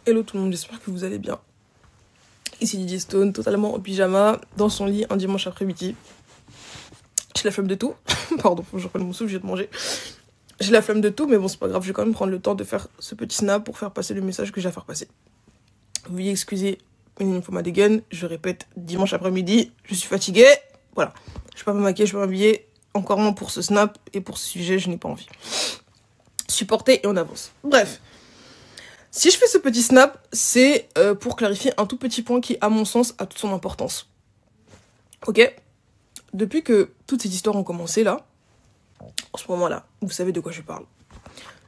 Hello tout le monde, j'espère que vous allez bien. Ici Didi Stone, totalement en pyjama, dans son lit un dimanche après-midi. J'ai la flemme de tout. Pardon, faut que je reprenne mon souffle, j'ai de manger. J'ai la flemme de tout, mais bon, c'est pas grave, je vais quand même prendre le temps de faire ce petit snap pour faire passer le message que j'ai à faire passer. Veuillez excuser une fois ma dégaine, je répète, dimanche après-midi, je suis fatiguée. Voilà, je peux pas me maquiller, je peux pas m'habiller. Encore moins pour ce snap et pour ce sujet, je n'ai pas envie. Supportez et on avance. Bref. Si je fais ce petit snap, c'est pour clarifier un tout petit point qui, à mon sens, a toute son importance. Ok ? Depuis que toutes ces histoires ont commencé, là, en ce moment-là, vous savez de quoi je parle.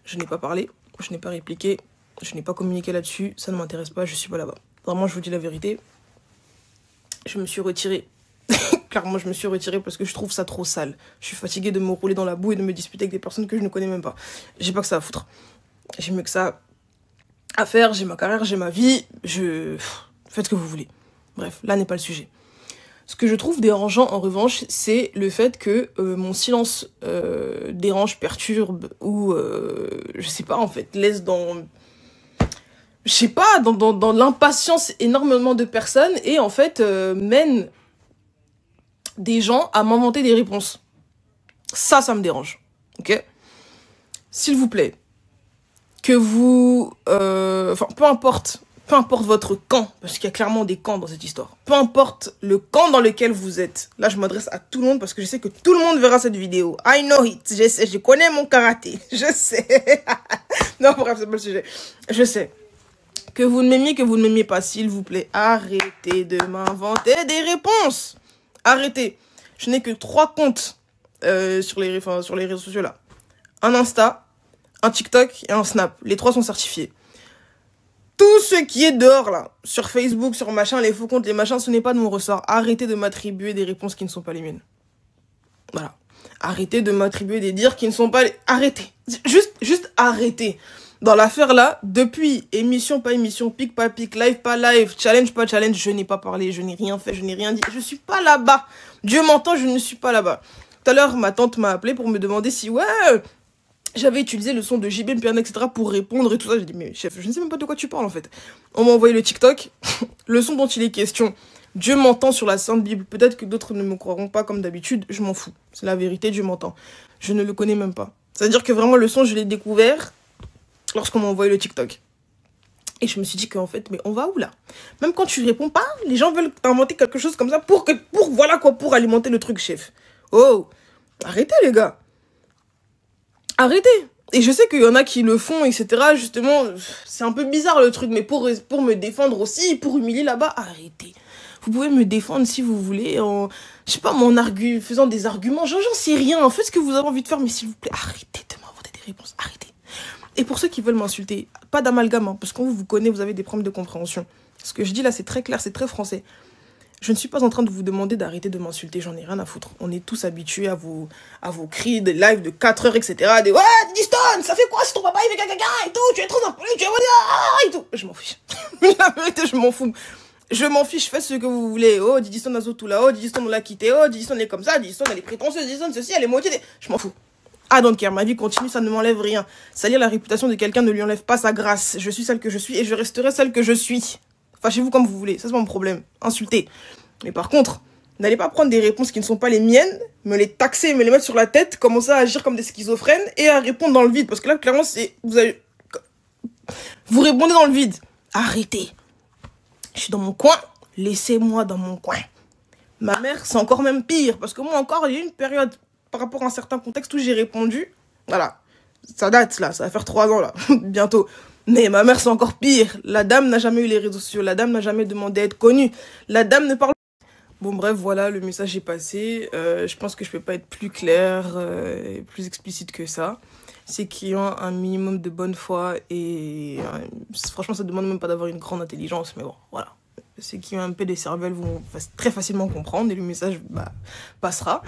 Je n'ai pas parlé, je n'ai pas répliqué, je n'ai pas communiqué là-dessus, ça ne m'intéresse pas, je suis pas là-bas. Vraiment, je vous dis la vérité, je me suis retirée. Clairement, je me suis retirée parce que je trouve ça trop sale. Je suis fatiguée de me rouler dans la boue et de me disputer avec des personnes que je ne connais même pas. J'ai pas que ça à foutre. J'ai mieux que ça à faire, j'ai ma carrière, j'ai ma vie, faites ce que vous voulez. Bref, là n'est pas le sujet. Ce que je trouve dérangeant, en revanche, c'est le fait que mon silence dérange, perturbe, ou, je sais pas, en fait, laisse dans... Je sais pas, dans l'impatience énormément de personnes, et en fait, mène des gens à m'inventer des réponses. Ça me dérange, ok ? S'il vous plaît, que vous... Enfin, peu importe votre camp, parce qu'il y a clairement des camps dans cette histoire. Peu importe le camp dans lequel vous êtes. Là, je m'adresse à tout le monde parce que je sais que tout le monde verra cette vidéo. I know it. Je sais, je connais mon karaté. Je sais. Non, bref, c'est pas le sujet. Je sais. Que vous ne m'aimiez pas, s'il vous plaît, arrêtez de m'inventer des réponses. Arrêtez. Je n'ai que 3 comptes sur les réseaux sociaux là. Un Insta, un TikTok et un Snap. Les 3 sont certifiés. Tout ce qui est dehors, là, sur Facebook, sur machin, les faux comptes, les machins, ce n'est pas de mon ressort. Arrêtez de m'attribuer des réponses qui ne sont pas les miennes. Voilà. Arrêtez de m'attribuer des dires qui ne sont pas les... Arrêtez. Juste arrêtez. Dans l'affaire, là, depuis émission, pas émission, pic, pas pic, live, pas live, challenge, pas challenge, je n'ai pas parlé, je n'ai rien fait, je n'ai rien dit. Je suis pas là-bas. Dieu m'entend, je ne suis pas là-bas. Tout à l'heure, ma tante m'a appelé pour me demander si, ouais... J'avais utilisé le son de JB, Piano, etc. pour répondre et tout ça. J'ai dit, mais chef, je ne sais même pas de quoi tu parles en fait. On m'a envoyé le TikTok, le son dont il est question. Dieu m'entend sur la Sainte Bible. Peut-être que d'autres ne me croiront pas comme d'habitude. Je m'en fous. C'est la vérité, Dieu m'entend. Je ne le connais même pas. C'est-à-dire que vraiment, le son, je l'ai découvert lorsqu'on m'a envoyé le TikTok. Et je me suis dit qu'en fait, mais on va où là? Même quand tu réponds pas, les gens veulent inventer quelque chose comme ça pour voilà quoi, pour alimenter le truc, chef. Oh, arrêtez les gars. Arrêtez. Et je sais qu'il y en a qui le font, etc. Justement, c'est un peu bizarre le truc, mais pour me défendre aussi, pour humilier là-bas, arrêtez. Vous pouvez me défendre si vous voulez, en, je sais pas, faisant des arguments, j'en sais rien, faites ce que vous avez envie de faire, mais s'il vous plaît, arrêtez de m'inventer des réponses, arrêtez. Et pour ceux qui veulent m'insulter, pas d'amalgame, hein, parce qu'on vous connaît, vous avez des problèmes de compréhension. Ce que je dis là, c'est très clair, c'est très français. Je ne suis pas en train de vous demander d'arrêter de m'insulter, j'en ai rien à foutre. On est tous habitués à vos cris, des lives de 4 heures, etc. Des ouais, Didi Stone, ça fait quoi si ton papa il fait caca et tout, tu es trop impoli, tu es et tout. Je m'en fiche. La vérité, je m'en fous. Je m'en fiche, faites ce que vous voulez. Oh, Didi Stone a tout là, oh, Didi Stone on l'a quitté, oh, Didi Stone est comme ça, Didi Stone elle est prétentieuse, Didi Stone ceci, elle est motivée. Je m'en fous. Ah, donc, ma vie continue, ça ne m'enlève rien. Salir la réputation de quelqu'un ne lui enlève pas sa grâce. Je suis celle que je suis et je resterai celle que je suis. Fâchez-vous comme vous voulez, ça c'est mon problème. Insultez. Mais par contre, n'allez pas prendre des réponses qui ne sont pas les miennes, me les taxer, me les mettre sur la tête, commencer à agir comme des schizophrènes et à répondre dans le vide. Parce que là, clairement, vous répondez dans le vide. Arrêtez. Je suis dans mon coin, laissez-moi dans mon coin. Ma mère, c'est encore même pire. Parce que moi, encore, il y a eu une période, par rapport à un certain contexte où j'ai répondu. Voilà. Ça date, là. Ça va faire 3 ans, là. Bientôt. Mais ma mère, c'est encore pire. La dame n'a jamais eu les réseaux sociaux. La dame n'a jamais demandé à être connue. La dame ne parle... Bon, bref, voilà, le message est passé. Je pense que je peux pas être plus clair et plus explicite que ça. C'est qu'ils ont un minimum de bonne foi et franchement, ça demande même pas d'avoir une grande intelligence, mais bon, voilà. Ceux qui ont un peu des cervelles vont très facilement comprendre et le message passera.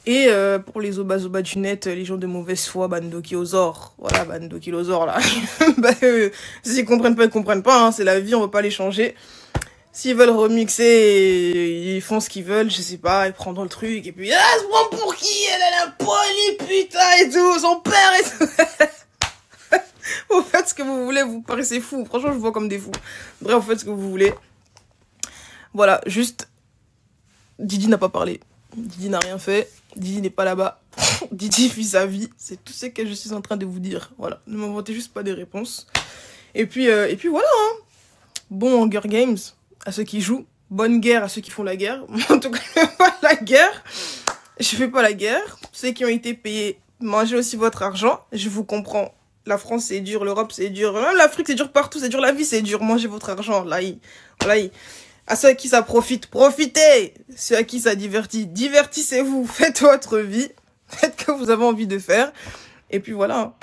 Et pour les obas du net, les gens de mauvaise foi, bandokilosaures, voilà, bandokilosaures là. S'ils comprennent pas, ils comprennent pas, hein, c'est la vie, on va pas les changer. S'ils veulent remixer, ils font ce qu'ils veulent, je sais pas, ils prendront le truc, et puis, ah, se prend pour qui? Elle a un poli, putain, et tout, son père et tout. Vous faites ce que vous voulez, vous paraissez fous. Franchement, je vous vois comme des fous. Bref, vous faites ce que vous voulez. Voilà, juste, Didi n'a pas parlé. Didi n'a rien fait. Didi n'est pas là-bas. Didi vit sa vie. C'est tout ce que je suis en train de vous dire. Voilà, ne m'inventez juste pas des réponses. Et puis voilà, hein. Bon Hunger Games à ceux qui jouent. Bonne guerre à ceux qui font la guerre. En tout cas, pas la guerre. Je fais pas la guerre. Ceux qui ont été payés, mangez aussi votre argent. Je vous comprends. La France, c'est dur. L'Europe, c'est dur. Même l'Afrique, c'est dur partout. C'est dur. La vie, c'est dur. Mangez votre argent. Là, à ceux à qui ça profite, profitez. Ceux à qui ça divertit, divertissez-vous. Faites votre vie. Faites ce que vous avez envie de faire. Et puis voilà.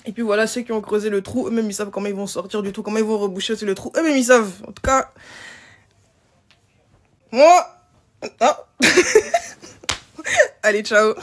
Et puis voilà, ceux qui ont creusé le trou, eux-mêmes, ils savent comment ils vont sortir du trou, comment ils vont reboucher aussi le trou. Eux-mêmes, ils savent. En tout cas, moi... Ah. Allez, ciao.